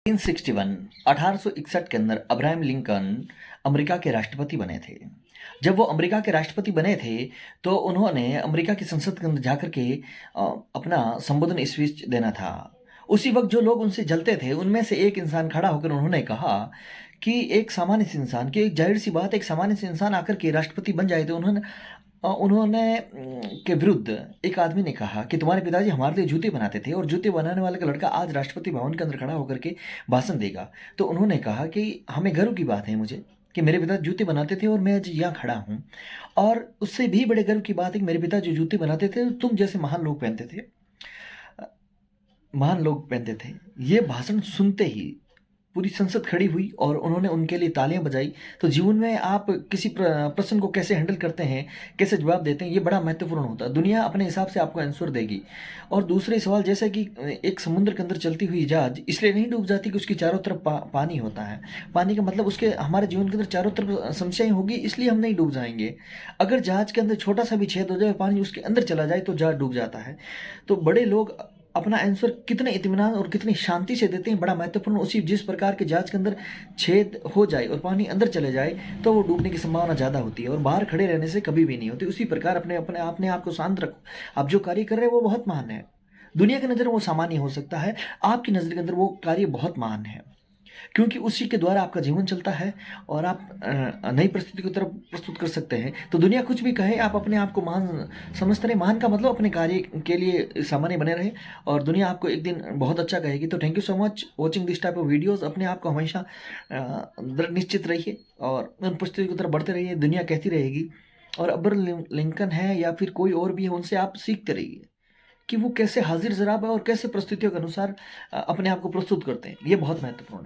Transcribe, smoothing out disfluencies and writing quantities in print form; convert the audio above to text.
1861 1861 के अंदर Abraham Lincoln America के राष्ट्रपति बने थे। जब वो अमेरिका के राष्ट्रपति बने थे तो उन्होंने अमेरिका की संसद के अंदर जाकर के अपना संबोधन स्पीच देना था। उसी वक्त जो लोग उनसे जलते थे उनमें से एक इंसान खड़ा होकर उन्होंने कहा कि एक सामान्य से इंसान की, एक जाहिर सी बात, एक सामान्य से इंसान आकर के राष्ट्रपति बन जाए। तो के विरुद्ध एक आदमी ने कहा कि तुम्हारे पिताजी हमारे लिए जूते बनाते थे और जूते बनाने वाले का लड़का आज राष्ट्रपति भवन के अंदर खड़ा होकर के भाषण देगा। तो उन्होंने कहा कि हमें गर्व की बात है मुझे कि मेरे पिता जूते बनाते थे और मैं आज यहाँ खड़ा हूँ। और उससे भी बड़े गर्व की बात है कि मेरे पिता जो जूते बनाते थे तुम जैसे महान लोग पहनते थे। ये भाषण सुनते ही पूरी संसद खड़ी हुई और उन्होंने उनके लिए तालियां बजाई। तो जीवन में आप किसी प्रश्न को कैसे हैंडल करते हैं, कैसे जवाब देते हैं, ये बड़ा महत्वपूर्ण होता है। दुनिया अपने हिसाब से आपको आंसर देगी। और दूसरे सवाल, जैसे कि एक समुद्र के अंदर चलती हुई जहाज इसलिए नहीं डूब जाती कि उसकी चारों तरफ पानी होता है। पानी का मतलब उसके हमारे जीवन के अंदर चारों तरफ समस्याएं होगी, इसलिए हम नहीं डूब जाएंगे। अगर जहाज के अंदर छोटा सा भी छेद हो जाए, पानी उसके अंदर चला जाए तो जहाज डूब जाता है। तो बड़े लोग अपना आंसर कितने इत्मीनान और कितनी शांति से देते हैं, बड़ा महत्वपूर्ण। उसी जिस प्रकार के जहाज के अंदर छेद हो जाए और पानी अंदर चले जाए तो वो डूबने की संभावना ज़्यादा होती है और बाहर खड़े रहने से कभी भी नहीं होती। उसी प्रकार अपने आप को शांत रखो। आप जो कार्य कर रहे हैं वो बहुत महान है। दुनिया की नज़र में वो सामान्य हो सकता है, आपकी नज़र के अंदर वो कार्य बहुत महान है, क्योंकि उसी के द्वारा आपका जीवन चलता है और आप नई परिस्थिति की तरफ प्रस्तुत कर सकते हैं। तो दुनिया कुछ भी कहे, आप अपने आप को महान समझते रहे। महान का मतलब अपने कार्य के लिए सामान्य बने रहे और दुनिया आपको एक दिन बहुत अच्छा कहेगी। तो thank you so much watching this type of videos. अपने आप को हमेशा दृढ़ निश्चित रहिए और उन परिस्थिति की तरफ बढ़ते रहिए। दुनिया कहती रहेगी, और अब्राहम लिंकन है या फिर कोई और भी है, उनसे आप सीखते रहिए कि वो कैसे हाजिर जराब है और कैसे परिस्थितियों के अनुसार अपने आप को प्रस्तुत करते हैं। ये बहुत महत्वपूर्ण है।